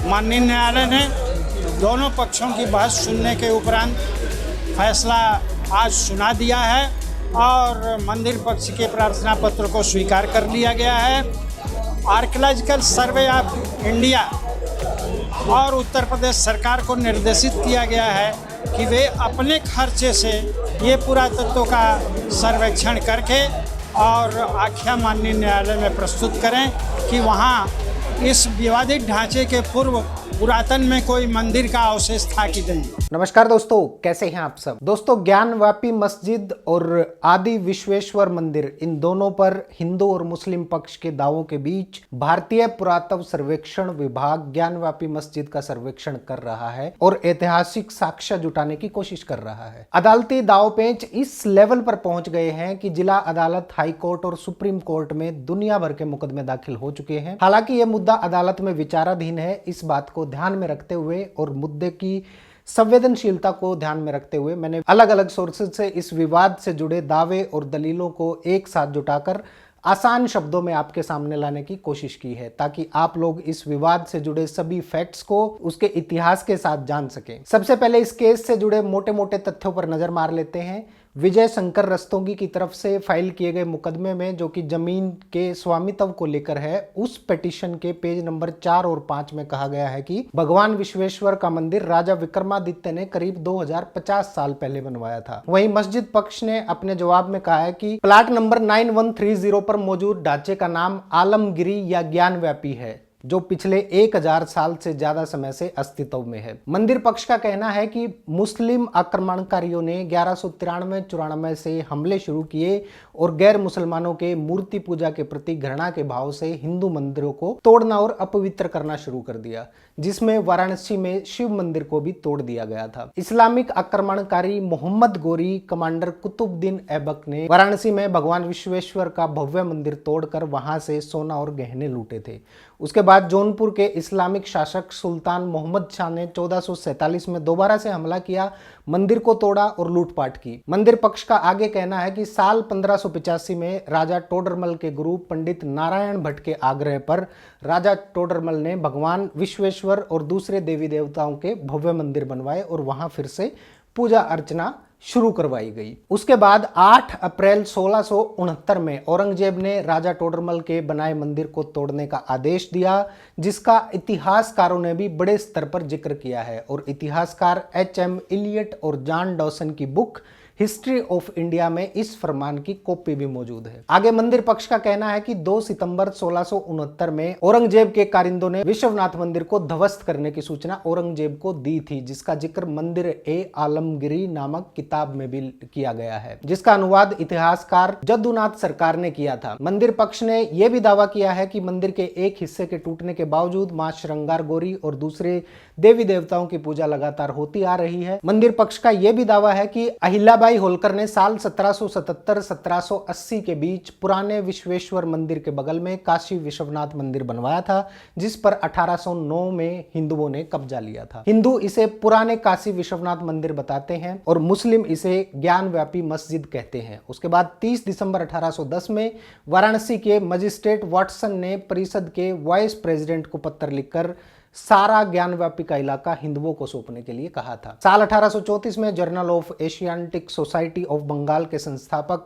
माननीय न्यायालय ने दोनों पक्षों की बहस सुनने के उपरांत फैसला आज सुना दिया है और मंदिर पक्ष के प्रार्थना पत्र को स्वीकार कर लिया गया है। आर्कियोलॉजिकल सर्वे ऑफ इंडिया और उत्तर प्रदेश सरकार को निर्देशित किया गया है कि वे अपने खर्चे से ये पुरातत्व का सर्वेक्षण करके और आख्या माननीय न्यायालय में प्रस्तुत करें कि वहाँ इस विवादित ढांचे के पूर्व पुरातन में कोई मंदिर का अवशेष था कि नहीं। नमस्कार दोस्तों, कैसे हैं आप सब। दोस्तों, ज्ञानवापी मस्जिद और आदि विश्वेश्वर मंदिर, इन दोनों पर हिंदू और मुस्लिम पक्ष के दावों के बीच भारतीय पुरातत्व सर्वेक्षण विभाग ज्ञानवापी मस्जिद का सर्वेक्षण कर रहा है और ऐतिहासिक साक्ष्य जुटाने की कोशिश कर रहा है। अदालती दाव पेंच इस लेवल पर पहुंच गए हैं कि जिला अदालत, हाई कोर्ट और सुप्रीम कोर्ट में दुनिया भर के मुकदमे दाखिल हो चुके हैं। हालांकि यह मुद्दा अदालत में विचाराधीन है। इस बात को ध्यान में रखते हुए और मुद्दे की संवेदनशीलता को ध्यान में रखते हुए मैंने अलग अलग सोर्सेज से इस विवाद से जुड़े दावे और दलीलों को एक साथ जुटाकर आसान शब्दों में आपके सामने लाने की कोशिश की है, ताकि आप लोग इस विवाद से जुड़े सभी फैक्ट्स को उसके इतिहास के साथ जान सकें। सबसे पहले इस केस से जुड़े मोटे मोटे तथ्यों पर नजर मार लेते हैं। विजय शंकर रस्तोगी की तरफ से फाइल किए गए मुकदमे में, जो कि जमीन के स्वामित्व को लेकर है, उस पिटीशन के पेज नंबर 4 और 5 में कहा गया है कि भगवान विश्वेश्वर का मंदिर राजा विक्रमादित्य ने करीब 2050 साल पहले बनवाया था। वहीं मस्जिद पक्ष ने अपने जवाब में कहा है कि प्लाट नंबर 9130 पर मौजूद ढांचे का नाम आलमगिरी या ज्ञानव्यापी है, जो पिछले 1000 साल से ज्यादा समय से अस्तित्व में है। मंदिर पक्ष का कहना है कि मुस्लिम आक्रमणकारियों ने 1193-94 से हमले शुरू किए और गैर मुसलमानों के मूर्ति पूजा के प्रति घृणा के भाव से हिंदू मंदिरों को तोड़ना और अपवित्र करना शुरू कर दिया, जिसमें वाराणसी में शिव मंदिर को भी तोड़ दिया गया था। इस्लामिक आक्रमणकारी मोहम्मद गोरी कमांडर कुतुबुद्दीन ऐबक ने वाराणसी में भगवान विश्वेश्वर का भव्य मंदिर तोड़कर वहां से सोना और गहने लूटे थे। उसके बाद जौनपुर के इस्लामिक शासक सुल्तान मोहम्मद शाह ने 1447 में दोबारा से हमला किया, मंदिर को तोड़ा और लूटपाट की। मंदिर पक्ष का आगे कहना है कि साल 1585 में राजा टोडरमल के गुरु पंडित नारायण भट्ट के आग्रह पर राजा टोडरमल ने भगवान विश्वेश्वर और दूसरे देवी देवताओं के भव्य मंदिर बनवाए और वहां फिर से पूजा अर्चना शुरू करवाई गई। उसके बाद 8 अप्रैल 1669 में औरंगजेब ने राजा टोडरमल के बनाए मंदिर को तोड़ने का आदेश दिया, जिसका इतिहासकारों ने भी बड़े स्तर पर जिक्र किया है और इतिहासकार HM इलियट और जॉन डॉसन की बुक हिस्ट्री ऑफ इंडिया में इस फरमान की कॉपी भी मौजूद है। आगे मंदिर पक्ष का कहना है कि 2 सितंबर 1669 में औरंगजेब के कारिंदों ने विश्वनाथ मंदिर को ध्वस्त करने की सूचना औरंगजेब को दी थी, जिसका जिक्र मंदिर ए आलमगिरी नामक किताब में भी किया गया है, जिसका अनुवाद इतिहासकार जद्दूनाथ सरकार ने किया था। मंदिर पक्ष ने यह भी दावा किया है कि मंदिर के एक हिस्से के टूटने के बावजूद मां श्रृंगार गौरी और दूसरे देवी देवताओं की पूजा लगातार होती आ रही है। मंदिर पक्ष का यह भी दावा है कि अहिल्याबाई होलकर ने साल 1777-1780 के बीच पुराने विश्वेश्वर मंदिर के बगल में काशी विश्वनाथ मंदिर बनवाया था, जिस पर 1809 में हिंदुओं ने कब्जा लिया था। हिंदू इसे पुराने काशी विश्वनाथ मंदिर बताते हैं और मुस्लिम इसे ज्ञानव्यापी मस्जिद कहते हैं। उसके बाद 30 दिसंबर 1810 में वाराणसी के मजिस्ट्रेट वाटसन ने परिषद के वाइस प्रेसिडेंट को पत्र लिखकर सारा ज्ञानव्यापी का इलाका हिंदुओं को सौंपने के लिए कहा था। साल 1834 में journal of Asiatic society of Bengal के संस्थापक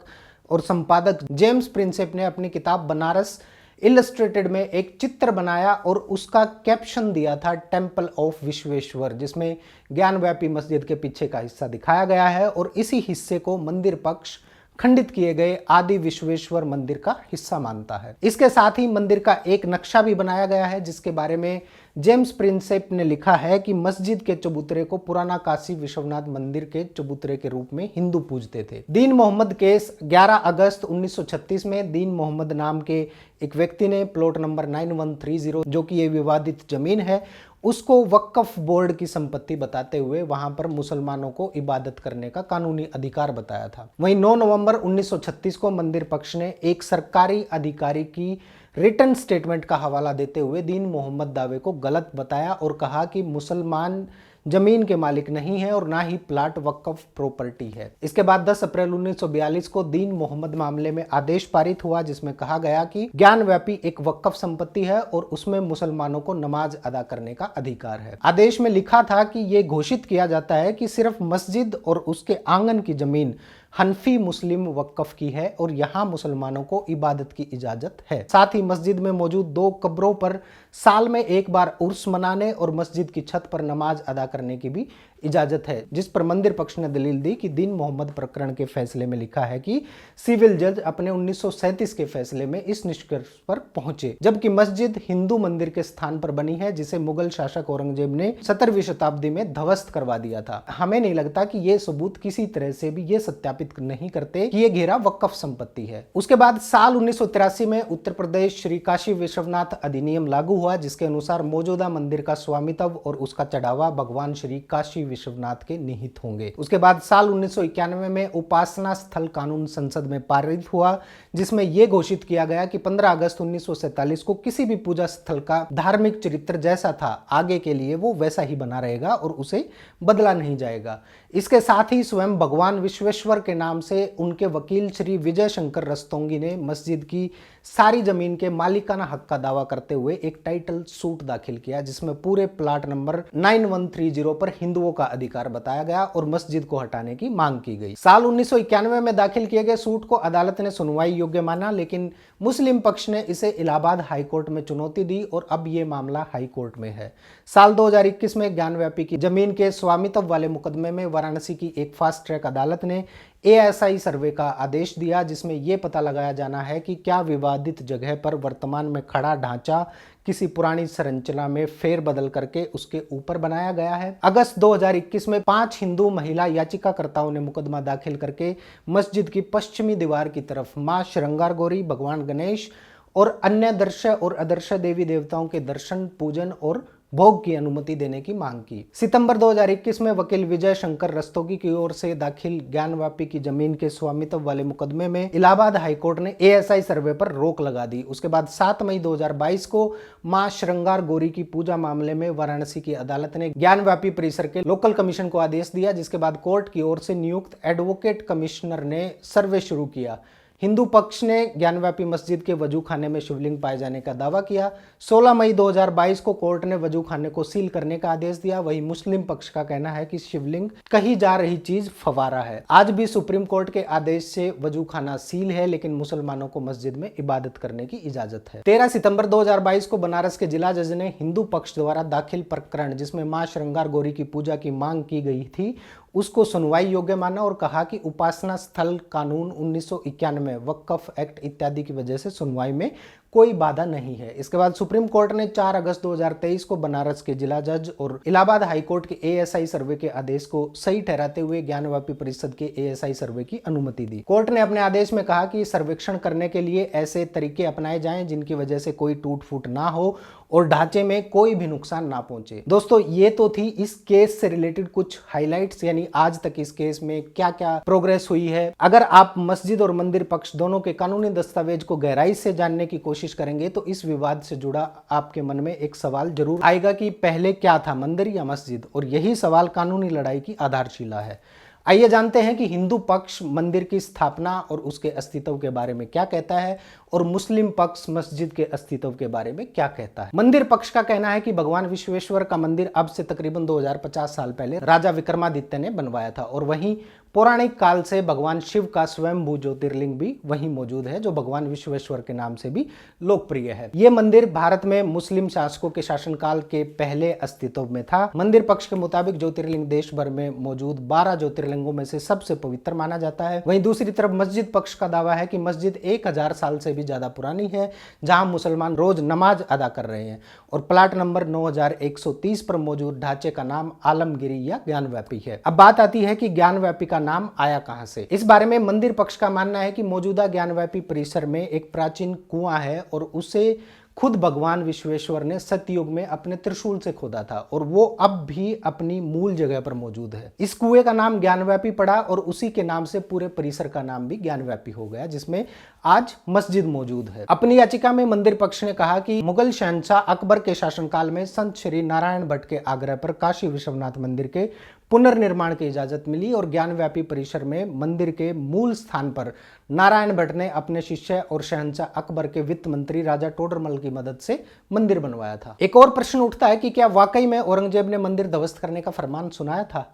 और संपादक जेम्स प्रिंसेप ने अपनी किताब बनारस इलस्ट्रेटेड में एक चित्र बनाया और उसका कैप्शन दिया था टेम्पल ऑफ विश्वेश्वर, जिसमें ज्ञानव्यापी मस्जिद के पीछे का हिस्सा दिखाया गया है और इसी हिस्से को मंदिर पक्ष खंडित किए गए आदि विश्वेश्वर मंदिर का हिस्सा मानता है। इसके साथ ही मंदिर का एक नक्शा भी बनाया गया है, जिसके बारे में जेम्स प्रिंसेप ने लिखा है कि मस्जिद के चबूतरे को पुराना काशी विश्वनाथ मंदिर के चबूतरे के रूप में हिंदू पूजते थे। दीन मोहम्मद केस 11 अगस्त 1936 में दीन मोहम्मद नाम के एक व्यक्ति ने प्लॉट नंबर 9130, जो कि ये विवादित जमीन है, उसको वक्फ बोर्ड की संपत्ति बताते हुए वहां पर मुसलमानों को इबादत करने का कानूनी अधिकार बताया था। वहीं 9 नवंबर 1936 को मंदिर पक्ष ने एक सरकारी अधिकारी की रिटन स्टेटमेंट का हवाला देते हुए दीन मोहम्मद दावे को गलत बताया और कहा कि मुसलमान जमीन के मालिक नहीं है और ना ही प्लाट वक्फ प्रॉपर्टी है। इसके बाद 10 अप्रैल 1942 को दीन मोहम्मद मामले में आदेश पारित हुआ, जिसमें कहा गया कि ज्ञानव्यापी एक वक्फ संपत्ति है और उसमें मुसलमानों को नमाज अदा करने का अधिकार है। आदेश में लिखा था कि यह घोषित किया जाता है कि सिर्फ मस्जिद और उसके आंगन की जमीन हनफी मुस्लिम वक्फ की है और यहाँ मुसलमानों को इबादत की इजाजत है। साथ ही मस्जिद में मौजूद 2 कब्रों पर साल में एक बार उर्स मनाने और मस्जिद की छत पर नमाज अदा करने की भी इजाजत है, जिस पर मंदिर पक्ष ने दलील दी कि दीन मोहम्मद प्रकरण के फैसले में लिखा है कि सिविल जज अपने 1937 के फैसले में इस निष्कर्ष पर पहुंचे, जबकि मस्जिद हिंदू मंदिर के स्थान पर बनी है जिसे मुगल शासक औरंगजेब ने 17वीं शताब्दी में ध्वस्त करवा दिया था। हमें नहीं लगता कि ये सबूत किसी तरह से भी ये सत्यापित नहीं करते कि ये घेरा वक्फ संपत्ति है। उसके बाद साल 1983 में उत्तर प्रदेश श्री काशी विश्वनाथ अधिनियम लागू हुआ, जिसके अनुसार मौजूदा मंदिर का स्वामित्व और उसका चढ़ावा भगवान श्री काशी विश्वनाथ के निहित होंगे। उसके बाद साल 1991 में उपासना स्थल कानून संसद में पारित हुआ, जिसमें यह घोषित किया गया कि 15 अगस्त 1947 को किसी भी पूजा स्थल का धार्मिक चरित्र जैसा था आगे के लिए वो वैसा ही बना रहेगा और उसे बदला नहीं जाएगा। इसके साथ ही स्वयं भगवान विश्वेश्वर के नाम से उनके वकील श्री विजय शंकर रस्तोगी ने मस्जिद की सारी जमीन के मालिकाना हक का दावा करते हुए एक टाइटल सूट दाखिल किया, जिसमें पूरे प्लाट नंबर 9130 पर हिंदुओं का अधिकार बताया गया और मस्जिद को हटाने की मांग की गई। साल 1991 में दाखिल किए गए सूट को अदालत ने सुनवाई योग्य माना, लेकिन मुस्लिम पक्ष ने इसे इलाहाबाद हाईकोर्ट में चुनौती दी और अब यह मामला हाईकोर्ट में है। साल 2021 में ज्ञानव्यापी की जमीन के स्वामित्व वाले मुकदमे में वाराणसी की एक फास्ट ट्रैक अदालत ने ASI सर्वे का आदेश दिया, जिसमें यह पता लगाया जाना है कि क्या विवादित जगह पर वर्तमान में खड़ा ढांचा किसी पुरानी संरचना में फेरबदल करके उसके ऊपर बनाया गया है। अगस्त 2021 में 5 हिंदू महिला याचिकाकर्ताओं ने मुकदमा दाखिल करके मस्जिद की पश्चिमी दीवार की तरफ मां श्रृंगार गौरी, भगवान गणेश और अन्य दर्शय और अदर्शय देवी देवताओं के दर्शन, पूजन और भोग की अनुमति देने की मांग की। सितंबर 2021 में वकील विजय शंकर रस्तोगी की ओर से दाखिल ज्ञानव्यापी की जमीन के स्वामित्व वाले मुकदमे में इलाहाबाद हाईकोर्ट ने ASI सर्वे पर रोक लगा दी। उसके बाद 7 मई 2022 को मां श्रृंगार गौरी की पूजा मामले में वाराणसी की अदालत ने ज्ञानव्यापी परिसर के लोकल कमीशन को आदेश दिया, जिसके बाद कोर्ट की ओर से नियुक्त एडवोकेट कमिश्नर ने सर्वे शुरू किया। हिंदू पक्ष ने ज्ञानव्यापी मस्जिद के वजू खाने में शिवलिंग पाए जाने का दावा किया। 16 मई 2022 को कोर्ट ने वजू खाने को सील करने का आदेश दिया। वहीं मुस्लिम पक्ष का कहना है कि शिवलिंग कही जा रही चीज फवारा है। आज भी सुप्रीम कोर्ट के आदेश से वजू खाना सील है, लेकिन मुसलमानों को मस्जिद में इबादत करने की इजाजत है। 13 सितंबर 2022 को बनारस के जिला जज ने हिंदू पक्ष द्वारा दाखिल प्रकरण, जिसमें मां श्रृंगार गौरी की पूजा की मांग की गई थी, उसको सुनवाई योग्य माना और कहा कि उपासना स्थल कानून 1991, वक्फ एक्ट इत्यादि की वजह से सुनवाई में कोई बाधा नहीं है। इसके बाद सुप्रीम कोर्ट ने 4 अगस्त 2023 को बनारस के जिला जज और इलाहाबाद हाईकोर्ट के ASI सर्वे के आदेश को सही ठहराते हुए ज्ञानव्यापी परिषद के ASI सर्वे की अनुमति दी। कोर्ट ने अपने आदेश में कहा कि सर्वेक्षण करने के लिए ऐसे तरीके अपनाए जाएं जिनकी वजह से कोई टूट फूट ना हो और ढांचे में कोई भी नुकसान ना पहुंचे। दोस्तों, ये तो थी इस केस से रिलेटेड कुछ हाईलाइट्स, यानी आज तक इस केस में क्या क्या प्रोग्रेस हुई है। अगर आप मस्जिद और मंदिर पक्ष दोनों के कानूनी दस्तावेज को गहराई से जानने की कोशिश करेंगे तो इस विवाद से जुड़ा आपके मन में एक सवाल जरूर आएगा कि पहले क्या था, मंदिर या मस्जिद, और यही सवाल कानूनी लड़ाई की आधारशिला है। आइए जानते हैं कि हिंदू पक्ष मंदिर की स्थापना और उसके अस्तित्व के बारे में क्या कहता है और मुस्लिम पक्ष मस्जिद के अस्तित्व के बारे में क्या कहता है। मंदिर पक्ष का कहना है कि भगवान विश्वेश्वर का मंदिर अब से तकरीबन 2050 साल पहले राजा विक्रमादित्य ने बनवाया था और वहीं पौराणिक काल से भगवान शिव का स्वयंभू ज्योतिर्लिंग भी वहीं मौजूद है, जो भगवान विश्वेश्वर के नाम से भी लोकप्रिय है। यह मंदिर भारत में मुस्लिम शासकों के शासनकाल के पहले अस्तित्व में था। मंदिर पक्ष के मुताबिक ज्योतिर्लिंग देश भर में मौजूद 12 ज्योतिर्लिंगों में से सबसे पवित्र माना जाता है। वहीं दूसरी तरफ मस्जिद पक्ष का दावा है कि मस्जिद 1000 साल से भी ज्यादा पुरानी है, जहां मुसलमान रोज नमाज अदा कर रहे हैं, और प्लाट नंबर 9130 पर मौजूद ढांचे का नाम आलमगिरी या ज्ञानव्यापी है। अब बात आती है कि ज्ञानव्यापी का नाम आया कहां से। इस बारे में मंदिर पक्ष का मानना है कि मौजूदा ज्ञानव्यापी परिसर में एक प्राचीन कुआं है और उसे खुद भगवान विश्वेश्वर ने सतयुग में अपने त्रिशूल से खोदा था और वो अब भी अपनी मूल जगह पर मौजूद है। इस कुएं का नाम ज्ञानव्यापी पड़ा और उसी के नाम से पूरे परिसर का नाम भी ज्ञानव्यापी हो गया, जिसमें आज मस्जिद मौजूद है। अपनी याचिका में मंदिर पक्ष ने कहा कि मुगल शहंशाह अकबर के शासनकाल में संत श्री नारायण भट्ट के आग्रह पर काशी विश्वनाथ मंदिर के पुनर्निर्माण की इजाजत मिली और ज्ञानव्यापी परिसर में मंदिर के मूल स्थान पर नारायण भट्ट ने अपने शिष्य और शहंशाह अकबर के वित्त मंत्री राजा टोडरमल की मदद से मंदिर बनवाया था। एक और प्रश्न उठता है कि क्या वाकई में औरंगजेब ने मंदिर ध्वस्त करने का फरमान सुनाया था?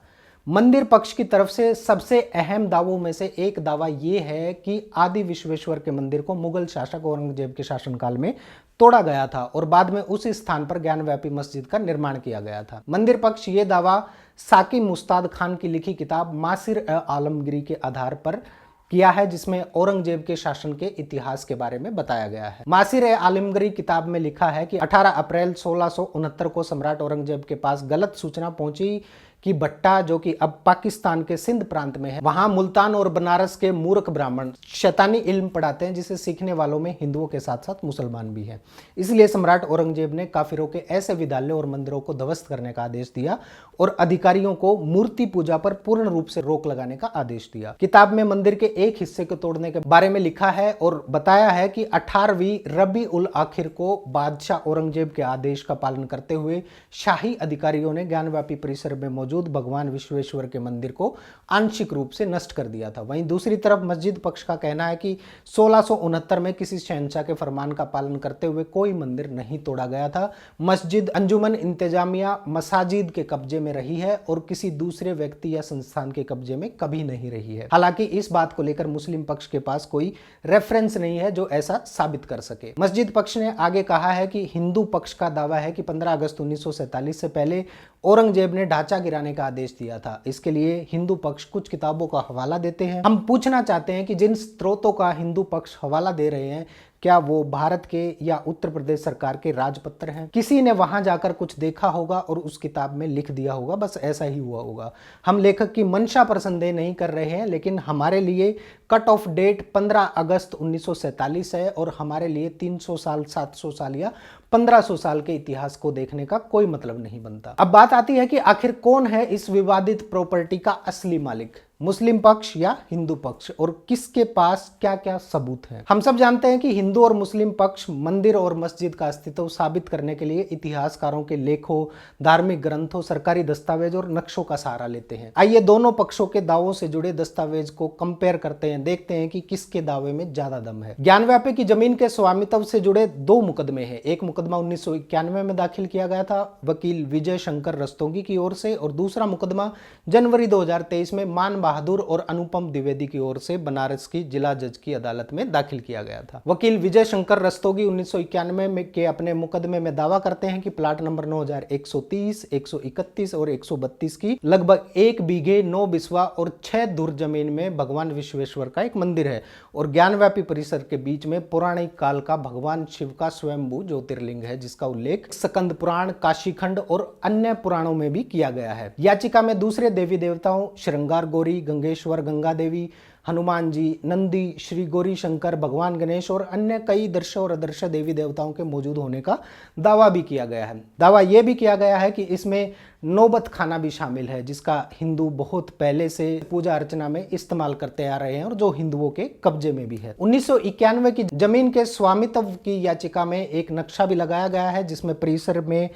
मंदिर पक्ष की तरफ से सबसे अहम दावों में से एक दावा यह है कि आदि विश्वेश्वर के मंदिर को मुगल शासक औरंगजेब के शासनकाल में तोड़ा गया था और बाद में उसी स्थान पर ज्ञानव्यापी मस्जिद का निर्माण किया गया था। मंदिर पक्ष ये दावा साकी मुस्ताद खान की लिखी किताब मासिर-ए-आलमगीरी के आधार पर किया है, जिसमें औरंगजेब के शासन के इतिहास के बारे में बताया गया है। मासिर-ए-आलमगीरी किताब में लिखा है कि 18 अप्रैल 1669 को सम्राट औरंगजेब के पास गलत सूचना पहुंची कि भट्टा, जो कि अब पाकिस्तान के सिंध प्रांत में है, वहां मुल्तान और बनारस के मूर्ख ब्राह्मण शैतानी इल्म पढ़ाते हैं, जिसे सीखने वालों में हिंदुओं के साथ साथ मुसलमान भी हैं। इसलिए सम्राट औरंगजेब ने काफिरों के ऐसे विद्यालयों और मंदिरों को ध्वस्त करने का आदेश दिया और अधिकारियों को मूर्ति पूजा पर पूर्ण रूप से रोक लगाने का आदेश दिया। किताब में मंदिर के एक हिस्से को तोड़ने के बारे में लिखा है और बताया है कि 18वीं रबी उल आखिर को बादशाह औरंगजेब के आदेश का पालन करते हुए शाही अधिकारियों ने ज्ञानव्यापी परिसर में मौजूद भगवान विश्वेश्वर के मंदिर को आंशिक रूप से नष्ट कर दिया था। वहीं दूसरी तरफ मस्जिद पक्ष का कहना है कि 1669 में किसी शहंशाह के फरमान का पालन करते हुए कोई मंदिर नहीं तोड़ा गया था। मस्जिद अंजुमन इंतजामिया मसाजिद के कब्जे में रही है और किसी दूसरे व्यक्ति या संस्थान के कब्जे में कभी नहीं रही है। हालांकि इस बात को लेकर मुस्लिम पक्ष के पास कोई रेफरेंस नहीं है जो ऐसा साबित कर सके। मस्जिद पक्ष ने आगे कहा है कि हिंदू पक्ष का दावा है कि 15 अगस्त 1947 से पहले औरंगजेब ने ढांचा गिराने का आदेश दिया था। इसके लिए हिंदू पक्ष कुछ किताबों का हवाला देते हैं। हम पूछना चाहते हैं कि जिन स्रोतों का हिंदू पक्ष हवाला दे रहे हैं, क्या वो भारत के या उत्तर प्रदेश सरकार के राजपत्र हैं? किसी ने वहां जाकर कुछ देखा होगा और उस किताब में लिख दिया होगा, बस ऐसा ही हुआ होगा। हम लेखक की मंशा पर संदेह नहीं कर रहे हैं, लेकिन हमारे लिए कट ऑफ डेट 15 अगस्त 1947 है और हमारे लिए 300 साल, 700 साल या 1500 साल के इतिहास को देखने का कोई मतलब नहीं बनता। अब बात आती है कि आखिर कौन है इस विवादित प्रॉपर्टी का असली मालिक, मुस्लिम पक्ष या हिंदू पक्ष, और किसके पास क्या क्या सबूत है? हम सब जानते हैं कि हिंदू और मुस्लिम पक्ष मंदिर और मस्जिद का अस्तित्व साबित करने के लिए इतिहासकारों के लेखों, धार्मिक ग्रंथों, सरकारी दस्तावेज और नक्शों का सहारा लेते हैं। आइए दोनों पक्षों के दावों से जुड़े दस्तावेज को कंपेयर करते हैं, देखते हैं कि किसके दावे में ज्यादा दम है। ज्ञानव्यापी की जमीन के स्वामित्व से जुड़े 2 मुकदमे हैं। एक मुकदमा 1991 में दाखिल किया गया था वकील विजय शंकर रस्तोगी की ओर से, और दूसरा मुकदमा जनवरी 2023 में मान बहादुर और अनुपम द्विवेदी की ओर से बनारस की जिला जज की अदालत में दाखिल किया गया था। वकील विजय शंकर रस्तोगी 1991 में के अपने मुकदमे में दावा करते हैं कि प्लाट नंबर 9130, 131 और 132 की लगभग 1 बीघे 9 बिस्वा और 6 धुर जमीन में भगवान विश्वेश्वर का एक मंदिर है और ज्ञानव्यापी परिसर के बीच में पौराणिक काल का भगवान शिव का स्वयंभू ज्योतिर्लिंग है, जिसका उल्लेख स्कंद पुराण, काशीखंड और अन्य पुराणों में भी किया गया है। याचिका में दूसरे देवी देवताओं श्रृंगार गौरी, गंगेश्वर, गंगा देवी, हनुमान जी, नंदी, श्री गौरी शंकर, भगवान गणेश और अन्य कई दर्श और अदर्श देवी देवताओं के मौजूद होने का दावा भी किया गया है। दावा यह भी किया गया है कि इसमें नौबत खाना भी शामिल है, जिसका हिंदू बहुत पहले से पूजा अर्चना में इस्तेमाल करते आ रहे हैं और जो हिंदुओं के कब्जे में भी है। 1991 की जमीन के स्वामित्व की याचिका में एक नक्शा भी लगाया गया है, जिसमें परिसर में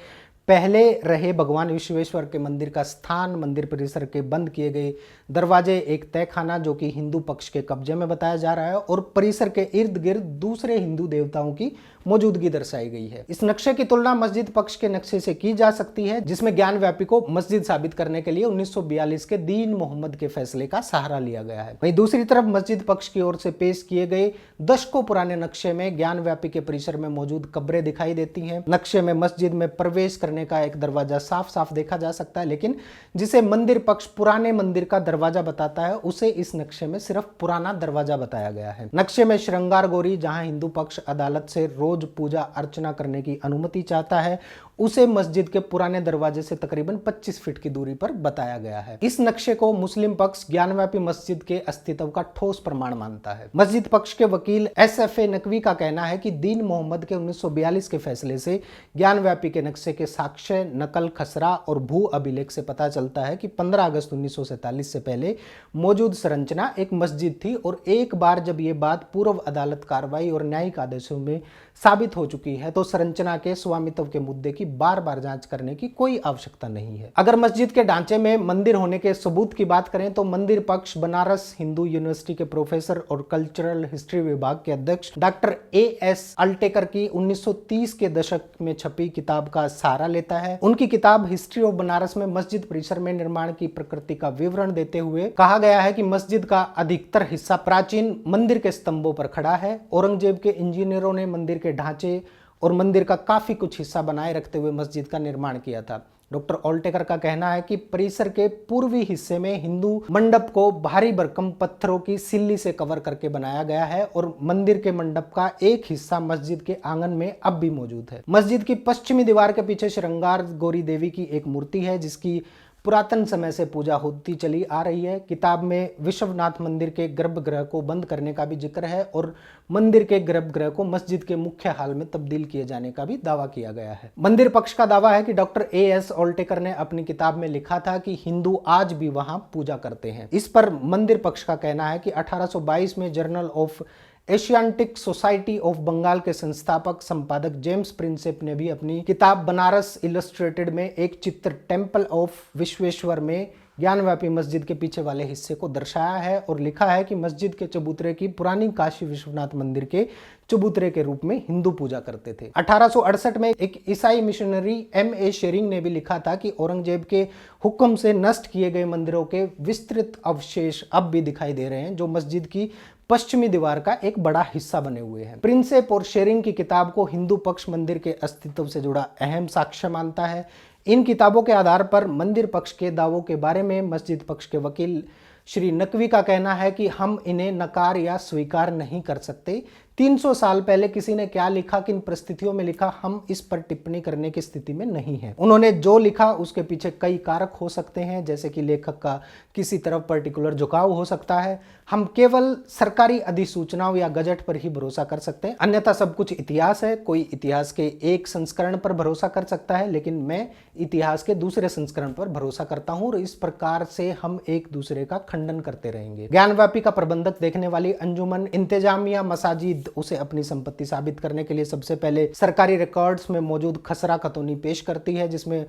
पहले रहे भगवान विश्वेश्वर के मंदिर का स्थान, मंदिर परिसर के बंद किए गए दरवाजे, एक तहखाना जो कि हिंदू पक्ष के कब्जे में बताया जा रहा है, और परिसर के इर्द गिर्द दूसरे हिंदू देवताओं की मौजूदगी दर्शाई गई है। इस नक्शे की तुलना मस्जिद पक्ष के नक्शे से की जा सकती है, जिसमें ज्ञानव्यापी को मस्जिद साबित करने के लिए 1942 के दीन मोहम्मद के फैसले का सहारा लिया गया है। वहीं दूसरी तरफ मस्जिद पक्ष की ओर से पेश किए गए दशकों पुराने नक्शे में ज्ञानव्यापी के परिसर में मौजूद कब्रें दिखाई देती हैं। नक्शे में मस्जिद में प्रवेश करने का एक दरवाजा साफ साफ देखा जा सकता है, लेकिन जिसे मंदिर पक्ष पुराने मंदिर का दरवाजा बताता है, उसे इस नक्शे में सिर्फ पुराना दरवाजा बताया गया है। नक्शे में श्रृंगार गौरी, जहां हिंदू पक्ष अदालत से रोज पूजा अर्चना करने की अनुमति चाहता है, उसे मस्जिद के पुराने दरवाजे से तकरीबन 25 फीट की दूरी पर बताया गया है। इस नक्शे को मुस्लिम पक्ष ज्ञानव्यापी मस्जिद के अस्तित्व का ठोस प्रमाण मानता है। मस्जिद पक्ष के वकील SFA नकवी का कहना है कि दीन मोहम्मद के 1942 के फैसले से ज्ञानव्यापी के नक्शे के साक्ष्य, नकल, खसरा और भू अभिलेख से पता चलता है कि 15 अगस्त 1947 से पहले मौजूद संरचना एक मस्जिद थी और एक बार जब ये बात पूर्व अदालत कार्रवाई और न्यायिक आदेशों में साबित हो चुकी है तो संरचना के स्वामित्व के मुद्दे की बार बार जांच करने की कोई आवश्यकता नहीं है। अगर मस्जिद के ढांचे में मंदिर होने के सबूत की बात करें तो मंदिर पक्ष बनारस हिंदू यूनिवर्सिटी के प्रोफेसर और कल्चरल हिस्ट्री विभाग के अध्यक्ष डॉक्टर AS अल्टेकर की 1930 के दशक में छपी किताब का सहारा लेता है। उनकी किताब हिस्ट्री ऑफ बनारस में मस्जिद परिसर में निर्माण की प्रकृति का विवरण देते हुए कहा गया है कि मस्जिद का अधिकतर हिस्सा प्राचीन मंदिर के स्तंभों पर खड़ा है। औरंगजेब के इंजीनियरों ने मंदिर के ढांचे और मंदिर का काफी कुछ हिस्सा बनाए रखते हुए मस्जिद का निर्माण किया था। डॉक्टर ऑल्टेकर का कहना है कि परिसर के पूर्वी हिस्से में हिंदू मंडप को भारी भरकम पत्थरों की सिल्ली से कवर करके बनाया गया है और मंदिर के मंडप का एक हिस्सा मस्जिद के आंगन में अब भी मौजूद है। मस्जिद की पश्चिमी दीवार के पीछे श्रृंगार गौरी देवी की एक मूर्ति है जिसकी पुरातन समय से पूजा होती चली आ रही है। किताब में विश्वनाथ मंदिर के गर्भगृह को बंद करने का भी जिक्र है और मंदिर के गर्भगृह को मस्जिद के मुख्य हाल में तब्दील किए जाने का भी दावा किया गया है। मंदिर पक्ष का दावा है कि डॉक्टर AS ऑल्टेकर ने अपनी किताब में लिखा था कि हिंदू आज भी वहां पूजा करते हैं। इस पर मंदिर पक्ष का कहना है कि 1822 में journal of Asiatic society of Bengal के संस्थापक संपादक जेम्स प्रिंसेप ने भी अपनी किताब बनारस इलस्ट्रेटेड में एक चित्र टेम्पल ऑफ विश्वेश्वर में ज्ञानव्यापी मस्जिद के पीछे वाले हिस्से को दर्शाया है और लिखा है कि मस्जिद के चबूतरे की पुरानी काशी विश्वनाथ मंदिर के चबूतरे के रूप में हिंदू पूजा करते थे। 1868 में एक ईसाई मिशनरी MA शेरिंग ने भी लिखा था कि औरंगजेब के हुक्म से नष्ट किए गए मंदिरों के विस्तृत अवशेष अब भी दिखाई दे रहे हैं जो मस्जिद की पश्चिमी दीवार का एक बड़ा हिस्सा बने हुए हैं। प्रिंसेप और शेरिंग की किताब को हिंदू पक्ष मंदिर के अस्तित्व से जुड़ा अहम साक्ष्य मानता है। इन किताबों के आधार पर मंदिर पक्ष के दावों के बारे में मस्जिद पक्ष के वकील श्री नकवी का कहना है कि हम इन्हें नकार या स्वीकार नहीं कर सकते। 300 साल पहले किसी ने क्या लिखा, किन परिस्थितियों में लिखा, हम इस पर टिप्पणी करने की स्थिति में नहीं है। उन्होंने जो लिखा उसके पीछे कई कारक हो सकते हैं जैसे कि लेखक का किसी तरफ पर्टिकुलर झुकाव हो सकता है। हम केवल सरकारी अधिसूचनाओं या गजट पर ही भरोसा कर सकते हैं, अन्यथा सब कुछ इतिहास है। कोई इतिहास के एक संस्करण पर भरोसा कर सकता है लेकिन मैं इतिहास के दूसरे संस्करण पर भरोसा करता हूं और इस प्रकार से हम एक दूसरे का खंडन करते रहेंगे। ज्ञानव्यापी का प्रबंधक देखने वाली अंजुमन इंतजामिया मसाजिद उसे अपनी संपत्ति साबित करने के लिए सबसे पहले सरकारी रिकॉर्ड्स में मौजूद खसरा खतौनी पेश करती है जिसमें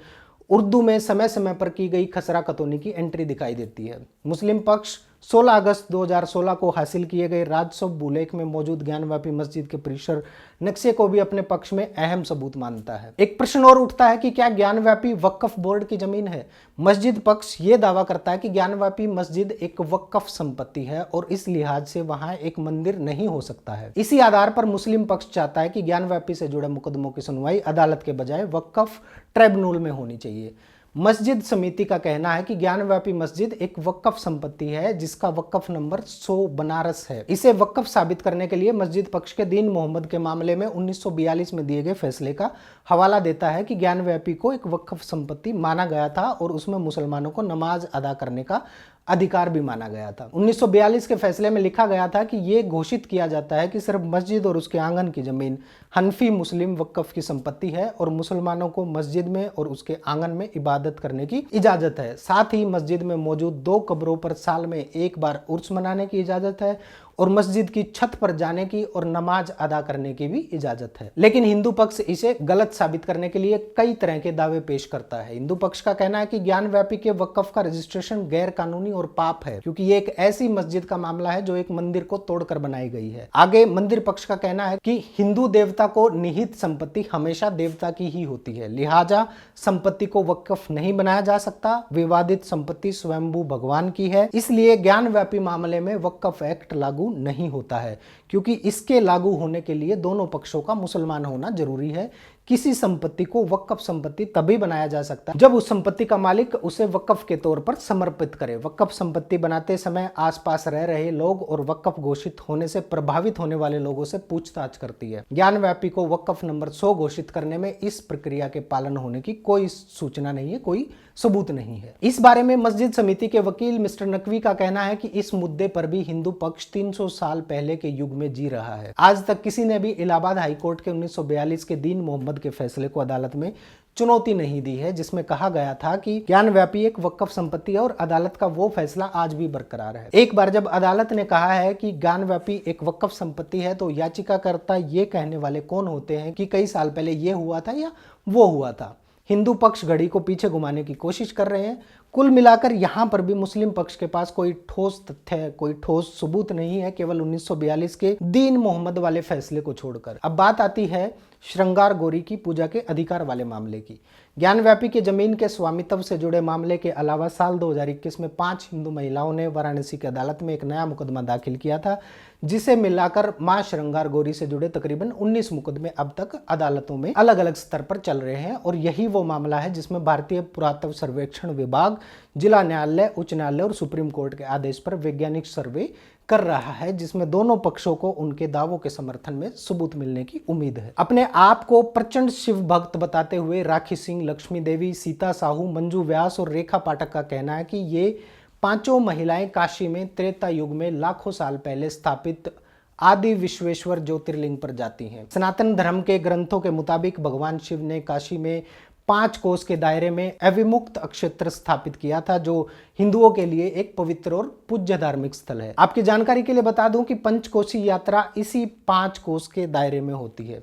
उर्दू में समय समय पर की गई खसरा खतौनी की एंट्री दिखाई देती है। मुस्लिम पक्ष 16 अगस्त 2016 को हासिल किए गए राजस्व भूलेख में मौजूद ज्ञानव्यापी मस्जिद के परिसर नक्शे को भी अपने पक्ष में अहम सबूत मानता है। एक प्रश्न और उठता है कि क्या ज्ञानव्यापी वक्फ बोर्ड की जमीन है? मस्जिद पक्ष ये दावा करता है कि ज्ञानव्यापी मस्जिद एक वक्फ संपत्ति है और इस लिहाज से वहां एक मंदिर नहीं हो सकता है। इसी आधार पर मुस्लिम पक्ष चाहता है कि ज्ञानव्यापी से जुड़े मुकदमों की सुनवाई अदालत के बजाय वक्फ ट्रिब्यूनल में होनी चाहिए। मस्जिद समिति का कहना है कि ज्ञानव्यापी मस्जिद एक वक्फ संपत्ति है जिसका वक्फ नंबर 100 बनारस है। इसे वक्फ साबित करने के लिए मस्जिद पक्ष के दीन मोहम्मद के मामले में 1942 में दिए गए फैसले का हवाला देता है कि ज्ञानव्यापी को एक वक्फ संपत्ति माना गया था और उसमें मुसलमानों को नमाज अदा करने का अधिकार भी माना गया था। 1942 के फैसले में लिखा गया था कि यह घोषित किया जाता है कि सिर्फ मस्जिद और उसके आंगन की जमीन हनफी मुस्लिम वक्फ की संपत्ति है और मुसलमानों को मस्जिद में और उसके आंगन में इबादत करने की इजाजत है। साथ ही मस्जिद में मौजूद 2 कब्रों पर साल में एक बार उर्स मनाने की इजाजत है और मस्जिद की छत पर जाने की और नमाज अदा करने की भी इजाजत है। लेकिन हिंदू पक्ष इसे गलत साबित करने के लिए कई तरह के दावे पेश करता है। हिंदू पक्ष का कहना है कि ज्ञानव्यापी के वक्फ का रजिस्ट्रेशन गैर कानूनी और पाप है क्योंकि ये एक ऐसी मस्जिद का मामला है जो एक मंदिर को तोड़कर बनाई गई है। आगे मंदिर पक्ष का कहना है कि हिंदू देवता को निहित संपत्ति हमेशा देवता की ही होती है, लिहाजा संपत्ति को वक्फ नहीं बनाया जा सकता। विवादित संपत्ति स्वयंभू भगवान की है, इसलिए ज्ञानव्यापी मामले में वक्फ एक्ट लागू नहीं होता है क्योंकि इसके लागू होने के लिए दोनों पक्षों का मुसलमान होना जरूरी है। किसी संपत्ति को वक्फ संपत्ति तभी बनाया जा सकता है जब उस संपत्ति का मालिक उसे वक्फ के तौर पर समर्पित करे। वक्फ संपत्ति बनाते समय आसपास रह रहे लोग और वक्फ घोषित होने से प्रभावित होने वाले लोगों से पूछताछ करती है। ज्ञानव्यापी को वक्फ नंबर 100 घोषित करने में इस प्रक्रिया के पालन होने की कोई सूचना नहीं है, कोई सबूत नहीं है। इस बारे में मस्जिद समिति के वकील मिस्टर नकवी का कहना है कि इस मुद्दे पर भी हिंदू पक्ष 300 साल पहले के युग में जी रहा है। आज तक किसी ने भी इलाहाबाद हाईकोर्ट के 1942 के दीन मोहम्मद के फैसले को अदालत में चुनौती नहीं दी है, जिसमें कहा गया था कि ज्ञानव्यापी एक वक्फ संपत्ति है और अदालत का वो फैसला आज भी बरकरार है। एक बार जब अदालत ने कहा है कि ज्ञानव्यापी एक वक्फ संपत्ति है तो याचिकाकर्ता ये कहने वाले कौन होते हैं कि कई साल पहले ये हुआ था या वो हुआ था। हिंदू पक्ष घड़ी को पीछे घुमाने की कोशिश कर रहे हैं। कुल मिलाकर यहाँ पर भी मुस्लिम पक्ष के पास कोई ठोस तथ्य, कोई ठोस सबूत नहीं है, केवल 1942 के दीन मोहम्मद वाले फैसले को छोड़कर। अब बात आती है श्रृंगार गौरी की पूजा के अधिकार वाले मामले की। ज्ञानव्यापी के जमीन के स्वामित्व से जुड़े मामले के अलावा साल 2021 में 5 हिंदू महिलाओं ने वाराणसी की अदालत में एक नया मुकदमा दाखिल किया था, जिसे मिलाकर मां श्रृंगार गौरी से जुड़े तकरीबन 19 मुकदमे अब तक अदालतों में अलग अलग स्तर पर चल रहे हैं। और यही वो मामला है जिसमें भारतीय पुरातत्व सर्वेक्षण विभाग, जिला न्यायालय, उच्च न्यायालय और सुप्रीम कोर्ट के आदेश पर वैज्ञानिक सर्वे कर रहा है, जिसमें दोनों पक्षों को उनके दावों के समर्थन में सबूत मिलने की उम्मीद है। अपने आप को प्रचंड शिव भक्त बताते हुए राखी सिंह, लक्ष्मी देवी, सीता साहू, मंजू व्यास और रेखा पाठक का कहना है कि ये पांचों महिलाएं काशी में त्रेता युग में लाखों साल पहले स्थापित आदि विश्वेश्वर ज्योतिर्लिंग पर जाती हैं। सनातन धर्म के ग्रंथों के मुताबिक भगवान शिव ने काशी में 5 कोस के दायरे में अविमुक्त अक्षेत्र स्थापित किया था, जो हिंदुओं के लिए एक पवित्र और पूज्य धार्मिक स्थल है। आपकी जानकारी के लिए बता दूं कि पंचकोशी यात्रा इसी 5 कोस के दायरे में होती है।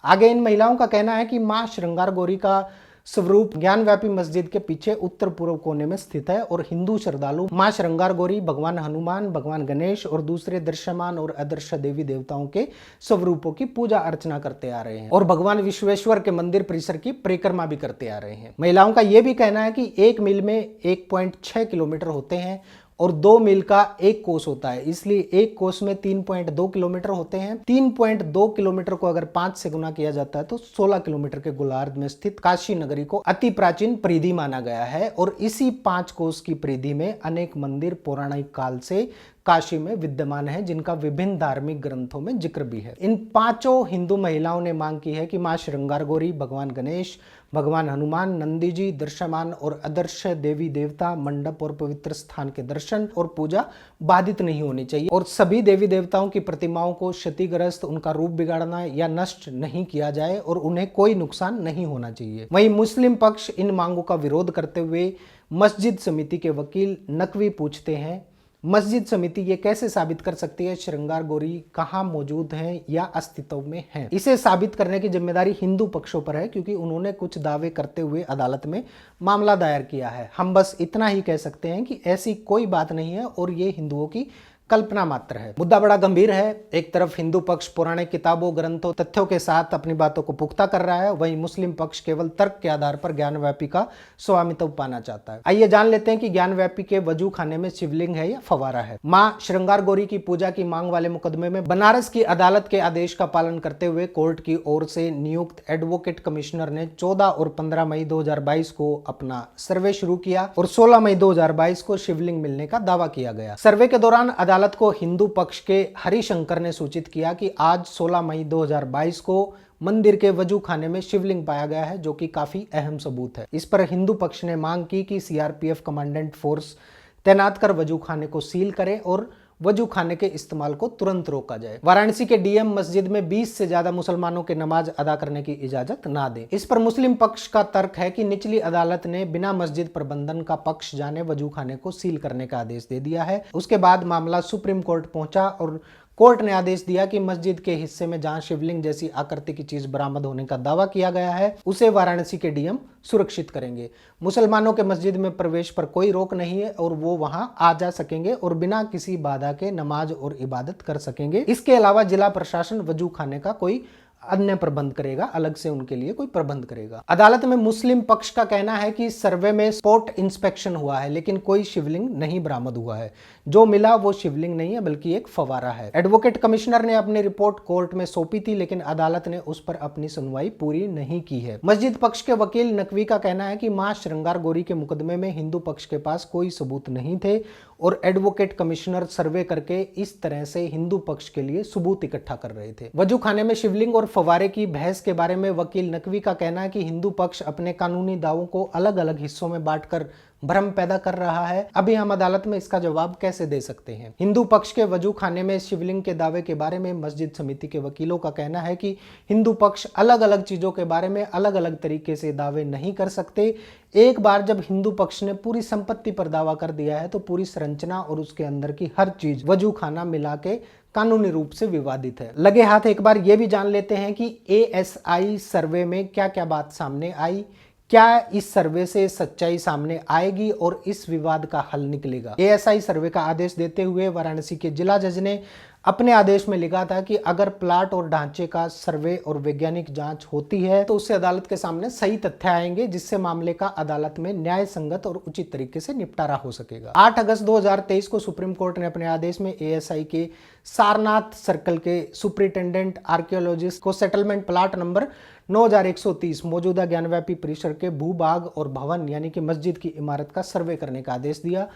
आगे इन महिलाओं का कहना है कि मां श्रृंगार गौरी का स्वरूप ज्ञानव्यापी मस्जिद के पीछे उत्तर पूर्व कोने में स्थित है और हिंदू श्रद्धालु मां श्रृंगार गौरी, भगवान हनुमान, भगवान गणेश और दूसरे दृश्यमान और अदृश्य देवी देवताओं के स्वरूपों की पूजा अर्चना करते आ रहे हैं और भगवान विश्वेश्वर के मंदिर परिसर की परिक्रमा भी करते आ रहे हैं। महिलाओं का यह भी कहना है कि 1 मील में 1.6 किलोमीटर होते हैं और 2 मील का 1 कोस होता है, इसलिए 1 कोस में 3.2 किलोमीटर होते हैं। 3.2 किलोमीटर को अगर 5 से गुना किया जाता है तो 16 किलोमीटर के गोलार्ध में स्थित काशी नगरी को अति प्राचीन परिधि माना गया है और इसी 5 कोस की परिधि में अनेक मंदिर पौराणिक काल से काशी में विद्यमान है, जिनका विभिन्न धार्मिक ग्रंथों में जिक्र भी है। इन 5 हिंदू महिलाओं ने मांग की है कि मां श्रृंगार गौरी, भगवान गणेश, भगवान हनुमान, नंदी जी, दृश्यमान और अदृश्य देवी देवता, मंडप और पवित्र स्थान के दर्शन और पूजा बाधित नहीं होनी चाहिए और सभी देवी देवताओं की प्रतिमाओं को क्षतिग्रस्त, उनका रूप बिगाड़ना या नष्ट नहीं किया जाए और उन्हें कोई नुकसान नहीं होना चाहिए। वहीं मुस्लिम पक्ष इन मांगों का विरोध करते हुए मस्जिद समिति के वकील नकवी पूछते हैं, मस्जिद समिति ये कैसे साबित कर सकती है श्रृंगार गौरी कहाँ मौजूद हैं या अस्तित्व में हैं? इसे साबित करने की जिम्मेदारी हिंदू पक्षों पर है, क्योंकि उन्होंने कुछ दावे करते हुए अदालत में मामला दायर किया है। हम बस इतना ही कह सकते हैं कि ऐसी कोई बात नहीं है और ये हिंदुओं की कल्पना मात्र है। मुद्दा बड़ा गंभीर है। एक तरफ हिंदू पक्ष पौराणिक किताबों, ग्रंथों, तथ्यों के साथ अपनी बातों को पुख्ता कर रहा है, वहीं मुस्लिम पक्ष केवल तर्क के आधार पर ज्ञानव्यापी का स्वामित्व पाना चाहता है। आइए जान लेते हैं कि ज्ञानव्यापी के वजू खाने में शिवलिंग है या फवारा है। मां श्रृंगार गौरी की पूजा की मांग वाले मुकदमे में बनारस की अदालत के आदेश का पालन करते हुए कोर्ट की ओर से नियुक्त एडवोकेट कमिश्नर ने 14 और 15 मई 2022 को अपना सर्वे शुरू किया और 16 मई 2022 को शिवलिंग मिलने का दावा किया गया। सर्वे के दौरान अदालत को हिंदू पक्ष के हरिशंकर ने सूचित किया कि आज 16 मई 2022 को मंदिर के वजू खाने में शिवलिंग पाया गया है, जो कि काफी अहम सबूत है। इस पर हिंदू पक्ष ने मांग की कि सीआरपीएफ कमांडेंट फोर्स तैनात कर वजू खाने को सील करे और वजू खाने के इस्तेमाल को तुरंत रोका जाए। वाराणसी के डीएम मस्जिद में 20 से ज्यादा मुसलमानों के नमाज अदा करने की इजाजत ना दे। इस पर मुस्लिम पक्ष का तर्क है कि निचली अदालत ने बिना मस्जिद प्रबंधन का पक्ष जाने वजू खाने को सील करने का आदेश दे दिया है। उसके बाद मामला सुप्रीम कोर्ट पहुंचा और कोर्ट ने आदेश दिया कि मस्जिद के हिस्से में जहां शिवलिंग जैसी आकृति की चीज बरामद होने का दावा किया गया है, उसे वाराणसी के डीएम सुरक्षित करेंगे। मुसलमानों के मस्जिद में प्रवेश पर कोई रोक नहीं है और वो वहां आ जा सकेंगे और बिना किसी बाधा के नमाज और इबादत कर सकेंगे। इसके अलावा जिला प्रशासन वजू खाने का कोई अन्य प्रबंध करेगा, अलग से उनके लिए कोई प्रबंध करेगा। अदालत में मुस्लिम पक्ष का कहना है कि सर्वे में स्पॉट इंस्पेक्शन हुआ है लेकिन कोई शिवलिंग नहीं बरामद हुआ है। जो मिला वो शिवलिंग नहीं है बल्कि एक फवारा है। एडवोकेट कमिश्नर ने अपनी रिपोर्ट कोर्ट में सौंपी थी लेकिन अदालत ने उस पर अपनी सुनवाई पूरी नहीं की है। मस्जिद पक्ष के वकील नकवी का कहना है कि मां श्रृंगार गौरी के मुकदमे में हिंदू पक्ष के पास कोई सबूत नहीं थे और एडवोकेट कमिश्नर सर्वे करके इस तरह से हिंदू पक्ष के लिए सबूत इकट्ठा कर रहे थे। वजू खाने में शिवलिंग और फवारे की बहस के बारे में वकील नकवी का कहना है कि हिंदू पक्ष अपने कानूनी दावों को अलग अलग हिस्सों में बांटकर भ्रम पैदा कर रहा है। अभी हम अदालत में इसका जवाब कैसे दे सकते हैं। हिंदू पक्ष के वजू खाने में शिवलिंग के दावे के बारे में मस्जिद समिति के वकीलों का कहना है कि हिंदू पक्ष अलग अलग चीजों के बारे में अलग अलग तरीके से दावे नहीं कर सकते। एक बार जब हिंदू पक्ष ने पूरी संपत्ति पर दावा कर दिया है तो पूरी संरचना और उसके अंदर की हर चीज वजू खाना मिला के कानूनी रूप से विवादित है। लगे हाथ एक बार यह भी जान लेते हैं कि ASI सर्वे में क्या क्या बात सामने आई, क्या इस सर्वे से सच्चाई सामने आएगी और इस विवाद का हल निकलेगा। ASI सर्वे का आदेश देते हुए वाराणसी के जिला जज ने अपने आदेश में लिखा था कि अगर प्लाट और ढांचे का सर्वे और वैज्ञानिक जांच होती है तो उससे अदालत के सामने सही तथ्य आएंगे जिससे मामले का अदालत में न्याय संगत और उचित तरीके से निपटारा हो सकेगा। 8 अगस्त 2023 को सुप्रीम कोर्ट ने अपने आदेश में ASI के सारनाथ सर्कल के सुपरिटेंडेंट आर्कियोलॉजिस्ट को सेटलमेंट प्लाट नंबर 9130 मौजूदा ज्ञानव्यापी परिसर के भूभाग और भवन यानी कि मस्जिद की इमारत का सर्वे करने का आदेश दिया।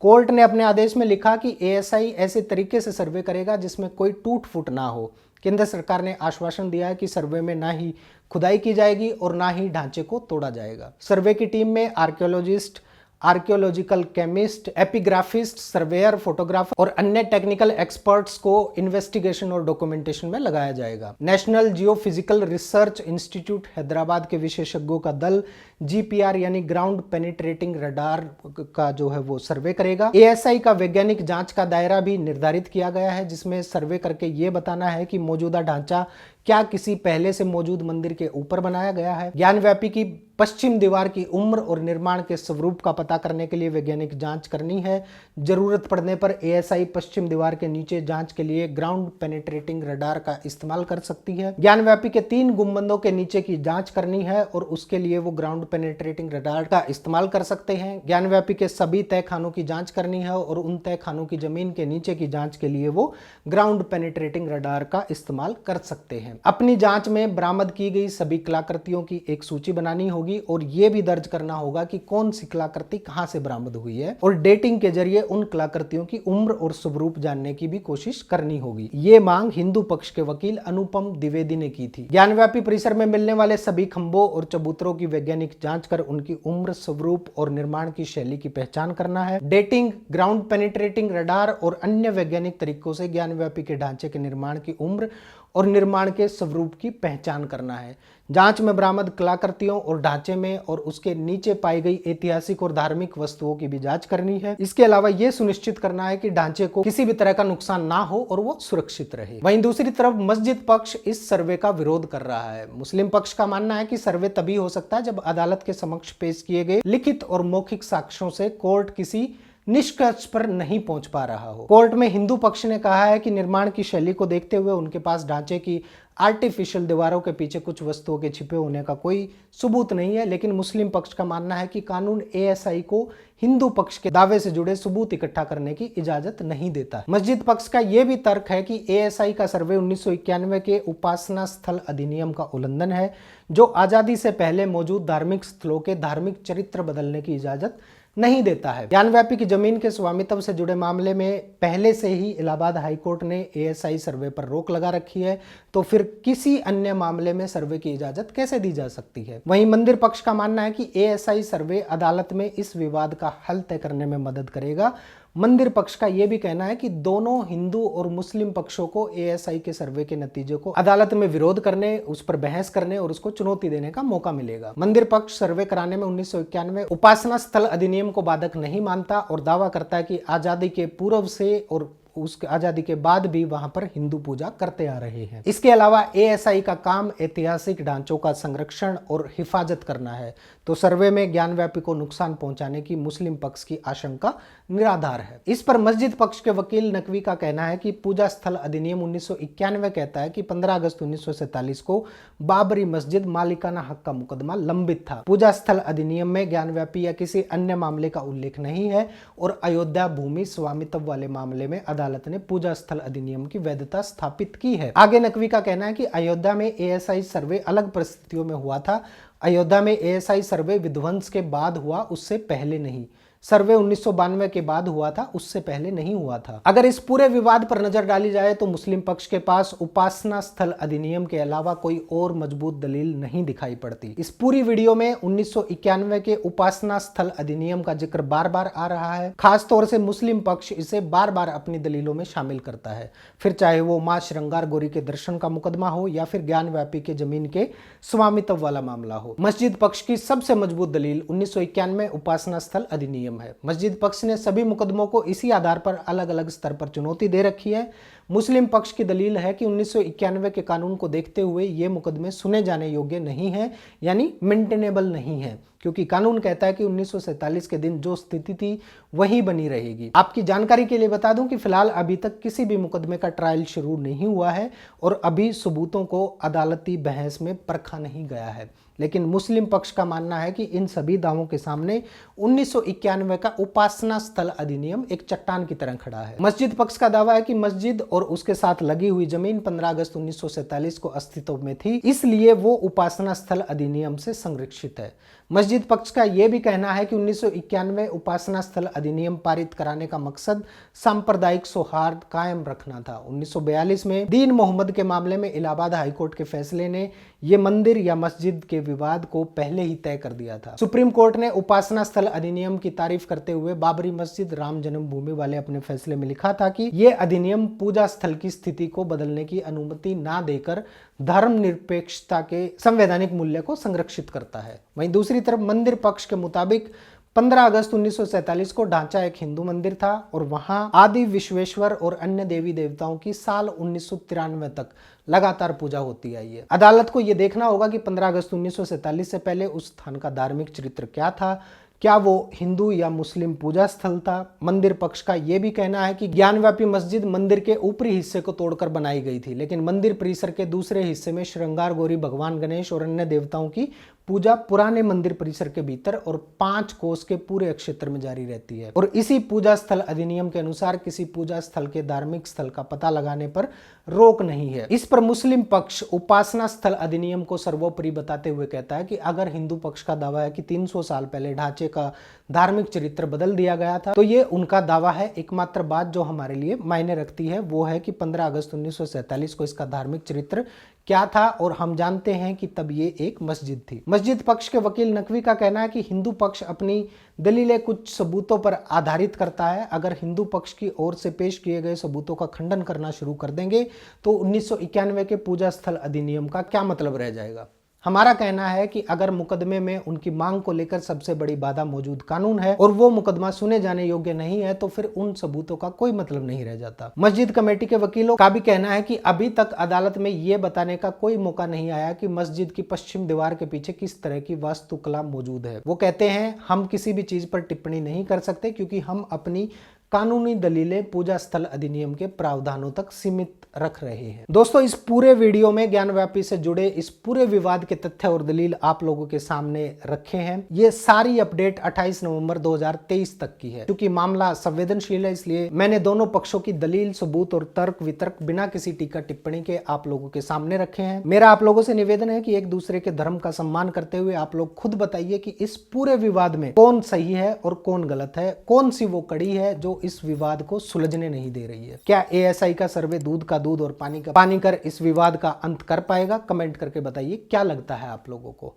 कोर्ट ने अपने आदेश में लिखा कि ASI ऐसे तरीके से सर्वे करेगा जिसमें कोई टूट फूट ना हो। केंद्र सरकार ने आश्वासन दिया है कि सर्वे में ना ही खुदाई की जाएगी और ना ही ढांचे को तोड़ा जाएगा। सर्वे की टीम में archaeologist, archaeological chemist, epigraphist, surveyor, photographer और अन्य टेक्निकल एक्सपर्ट्स को इन्वेस्टिगेशन और डॉक्यूमेंटेशन में लगाया जाएगा। National geophysical research institute Hyderabad के विशेषज्ञों का दल GPR यानी ग्राउंड पेनिट्रेटिंग रडार का जो है वो सर्वे करेगा। ASI का वैज्ञानिक जांच का दायरा भी निर्धारित किया गया है जिसमें सर्वे करके ये बताना है कि मौजूदा ढांचा क्या किसी पहले से मौजूद मंदिर के ऊपर बनाया गया है। ज्ञानव्यापी की पश्चिम दीवार की उम्र और निर्माण के स्वरूप का पता करने के लिए वैज्ञानिक जांच करनी है। जरूरत पड़ने पर ASI पश्चिम दीवार के नीचे जांच के लिए ग्राउंड पेनिट्रेटिंग रडार का इस्तेमाल कर सकती है। ज्ञानव्यापी के 3 गुंबदों के नीचे की जांच करनी है और उसके लिए वो ग्राउंड पेनिट्रेटिंग रडार का इस्तेमाल कर सकते हैं। ज्ञानव्यापी के सभी तय खानों की जांच करनी है और उन तय खानों की जमीन के नीचे की जांच के लिए वो ग्राउंड पेनिट्रेटिंग रडार का इस्तेमाल कर सकते हैं। अपनी जांच में बरामद की गई सभी कलाकृतियों की एक सूची बनानी होगी और यह भी दर्ज करना होगा कि कौन सी कलाकृति कहां से बरामद हुई है और डेटिंग के जरिए उन कलाकृतियों की उम्र और स्वरूप जानने की भी कोशिश करनी होगी। ये मांग हिंदू पक्ष के वकील अनुपम द्विवेदी ने की थी। ज्ञानव्यापी परिसर में मिलने वाले सभी खंभों और चबूतरों की वैज्ञानिक जांच कर उनकी उम्र, स्वरूप और निर्माण की शैली की पहचान करना है। डेटिंग, ग्राउंड पेनिट्रेटिंग रडार और अन्य वैज्ञानिक तरीकों से ज्ञानव्यापी के ढांचे के निर्माण की उम्र और निर्माण के स्वरूप की पहचान करना है। जांच में बरामद कलाकृतियों और ढांचे में और उसके नीचे पाई गई ऐतिहासिक और धार्मिक वस्तुओं की भी जांच करनी है। इसके अलावा यह सुनिश्चित करना है कि ढांचे को किसी भी तरह का नुकसान ना हो और वो सुरक्षित रहे। वहीं दूसरी तरफ मस्जिद पक्ष इस सर्वे का विरोध कर रहा है। मुस्लिम पक्ष का मानना है कि सर्वे तभी हो सकता है जब अदालत के समक्ष पेश किए गए लिखित और मौखिक साक्ष्यों से कोर्ट किसी निष्कर्ष पर नहीं पहुंच पा रहा हो। कोर्ट में हिंदू पक्ष ने कहा है कि निर्माण की शैली को देखते हुए उनके पास ढांचे की आर्टिफिशियल दीवारों के पीछे कुछ वस्तुओं के छिपे होने का कोई सबूत नहीं है। लेकिन मुस्लिम पक्ष का मानना है कि कानून ASI को हिंदू पक्ष के दावे से जुड़े सबूत इकट्ठा करने की इजाजत नहीं देता। मस्जिद पक्ष का यह भी तर्क है कि ASI का सर्वे 1991 के उपासना स्थल अधिनियम का उल्लंघन है, जो आजादी से पहले मौजूद धार्मिक स्थलों के धार्मिक चरित्र बदलने की इजाजत नहीं देता है। ज्ञानव्यापी की जमीन के स्वामित्व से जुड़े मामले में पहले से ही इलाहाबाद हाईकोर्ट ने ASI सर्वे पर रोक लगा रखी है, तो फिर किसी अन्य मामले में सर्वे की इजाजत कैसे दी जा सकती है। वहीं मंदिर पक्ष का मानना है कि ASI सर्वे अदालत में इस विवाद का हल तय करने में मदद करेगा। मंदिर पक्ष का यह भी कहना है कि दोनों हिंदू और मुस्लिम पक्षों को ASI के सर्वे के नतीजे को अदालत में विरोध करने, उस पर बहस करने और उसको चुनौती देने का मौका मिलेगा। मंदिर पक्ष सर्वे कराने में 1991 उपासना स्थल अधिनियम को बाधक नहीं मानता और दावा करता है कि आजादी के पूर्व से और उसके आजादी के बाद भी वहां पर हिंदू पूजा करते आ रहे हैं। इसके अलावा ASI का काम ऐतिहासिक ढांचों का संरक्षण और हिफाजत करना है, तो सर्वे में ज्ञानव्यापी को नुकसान पहुंचाने की मुस्लिम पक्ष की आशंका निराधार है। इस पर मस्जिद पक्ष के वकील नकवी का कहना है कि पूजा स्थल अधिनियम 1991 कहता है कि 15 अगस्त 1947 को बाबरी मस्जिद मालिकाना हक का मुकदमा लंबित था। पूजा स्थल अधिनियम में ज्ञानव्यापी या किसी अन्य मामले का उल्लेख नहीं है और अयोध्या भूमि स्वामित्व वाले मामले में अदालत ने पूजा स्थल अधिनियम की वैधता स्थापित की है। आगे नकवी का कहना है कि अयोध्या में एएसआई सर्वे अलग परिस्थितियों में हुआ था। अयोध्या में एएसआई सर्वे विध्वंस के बाद हुआ, उससे पहले नहीं। सर्वे 1992 के बाद हुआ था, उससे पहले नहीं हुआ था। अगर इस पूरे विवाद पर नजर डाली जाए तो मुस्लिम पक्ष के पास उपासना स्थल अधिनियम के अलावा कोई और मजबूत दलील नहीं दिखाई पड़ती। इस पूरी वीडियो में 1991 के उपासना स्थल अधिनियम का जिक्र बार बार आ रहा है। खास तौर से मुस्लिम पक्ष इसे बार बार अपनी दलीलों में शामिल करता है, फिर चाहे वो मां श्रृंगार गौरी के दर्शन का मुकदमा हो या फिर ज्ञानव्यापी के जमीन के स्वामित्व वाला मामला हो। मस्जिद पक्ष की सबसे मजबूत दलील 1991 उपासना स्थल अधिनियम है। मस्जिद पक्ष ने सभी मुकदमों को इसी आधार पर अलग अलग स्तर पर चुनौती दे रखी है। मुस्लिम पक्ष की दलील है कि 1991 के कानून को देखते हुए ये मुकदमे सुने जाने योग्य नहीं है, यानी मेंटेनेबल नहीं है, क्योंकि कानून कहता है कि 1947 के दिन जो स्थिति थी वही बनी रहेगी। आपकी जानकारी के लिए बता दूं कि फिलहाल अभी तक किसी भी मुकदमे का ट्रायल शुरू नहीं हुआ है और अभी सबूतों को अदालती बहस में परखा नहीं गया है। लेकिन मुस्लिम पक्ष का मानना है कि इन सभी दावों के सामने 1991 का उपासना स्थल अधिनियम एक चट्टान की तरह खड़ा है। मस्जिद पक्ष का दावा है कि मस्जिद और उसके साथ लगी हुई जमीन 15 अगस्त 1947 को अस्तित्व में थी, इसलिए वो उपासना स्थल अधिनियम से संरक्षित है। मस्जिद पक्ष का यह भी कहना है कि 1991 उपासना स्थल अधिनियम पारित कराने का मकसद सांप्रदायिक सौहार्द कायम रखना था। 1942 में दीन मोहम्मद के मामले में इलाहाबाद हाईकोर्ट के फैसले ने यह मंदिर या मस्जिद के विवाद को पहले ही तय कर दिया था। सुप्रीम कोर्ट ने उपासना स्थल अधिनियम की तारीफ करते हुए बाबरी मस्जिद राम जन्मभूमि वाले अपने फैसले में लिखा था कि यह अधिनियम पूजा स्थल की स्थिति को बदलने की अनुमति ना देकर धर्मनिरपेक्षता के संवैधानिक मूल्य को संरक्षित करता है। वहीं दूसरी तरफ मंदिर पक्ष के मुताबिक 15 अगस्त 1947 को ढांचा एक हिंदू मंदिर था और वहां आदि विश्वेश्वर और अन्य देवी देवताओं की साल 1993 तक लगातार पूजा होती आई है। अदालत को यह देखना होगा कि 15 अगस्त 1947 से पहले उस स्थान का धार्मिक चरित्र क्या था, क्या वो हिंदू या मुस्लिम पूजा स्थल था। मंदिर पक्ष का यह भी कहना है कि ज्ञानव्यापी मस्जिद मंदिर के ऊपरी हिस्से को तोड़कर बनाई गई थी, लेकिन मंदिर परिसर के दूसरे हिस्से में श्रृंगार गौरी, भगवान गणेश और अन्य देवताओं की पूजा पुराने मंदिर परिसर के भीतर और 5 कोस के पूरे क्षेत्र में जारी रहती है। और इसी पूजा स्थल अधिनियम के अनुसार किसी पूजा स्थल के धार्मिक स्थल का पता लगाने पर रोक नहीं है। इस पर मुस्लिम पक्ष उपासना स्थल अधिनियम को सर्वोपरि बताते हुए कहता है कि अगर हिंदू पक्ष का दावा है कि 300 साल पहले ढांचे का धार्मिक चरित्र बदल दिया गया था, तो ये उनका दावा है। एकमात्र बात जो हमारे लिए मायने रखती है वो है कि 15 अगस्त 1947 को इसका धार्मिक चरित्र क्या था, और हम जानते हैं कि तब ये एक मस्जिद थी। मस्जिद पक्ष के वकील नकवी का कहना है कि हिंदू पक्ष अपनी दलीलें कुछ सबूतों पर आधारित करता है। अगर हिंदू पक्ष की ओर से पेश किए गए सबूतों का खंडन करना शुरू कर देंगे तो 1991 के पूजा स्थल अधिनियम का क्या मतलब रह जाएगा। हमारा कहना है कि अगर मुकदमे में उनकी मांग को लेकर सबसे बड़ी बाधा मौजूद कानून है और वो मुकदमा सुने जाने योग्य नहीं है, तो फिर उन सबूतों का कोई मतलब नहीं रह जाता। मस्जिद कमेटी के वकीलों का भी कहना है कि अभी तक अदालत में ये बताने का कोई मौका नहीं आया कि मस्जिद की पश्चिम दीवार के पीछे किस तरह की वास्तुकला मौजूद है। वो कहते हैं हम किसी भी चीज पर टिप्पणी नहीं कर सकते क्योंकि हम अपनी कानूनी दलीलें पूजा स्थल अधिनियम के प्रावधानों तक सीमित रख रहे हैं। दोस्तों, इस पूरे वीडियो में ज्ञानव्यापी से जुड़े इस पूरे विवाद के तथ्य और दलील आप लोगों के सामने रखे हैं। ये सारी अपडेट 28 नवंबर 2023 तक की है। क्योंकि मामला संवेदनशील है, इसलिए मैंने दोनों पक्षों की दलील, सबूत और तर्क वितर्क बिना किसी टीका टिप्पणी के आप लोगों के सामने रखे हैं। मेरा आप लोगों से निवेदन है कि एक दूसरे के धर्म का सम्मान करते हुए आप लोग खुद बताइए कि इस पूरे विवाद में कौन सही है और कौन गलत है, कौन सी वो कड़ी है जो इस विवाद को सुलझने नहीं दे रही है। क्या एएसआई का सर्वे दूध का दूध और पानी का पानी कर इस विवाद का अंत कर पाएगा? कमेंट करके बताइए क्या लगता है आप लोगों को।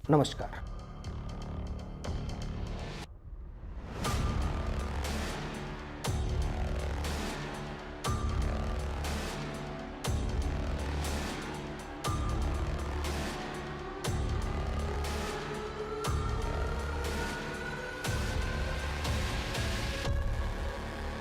नमस्कार।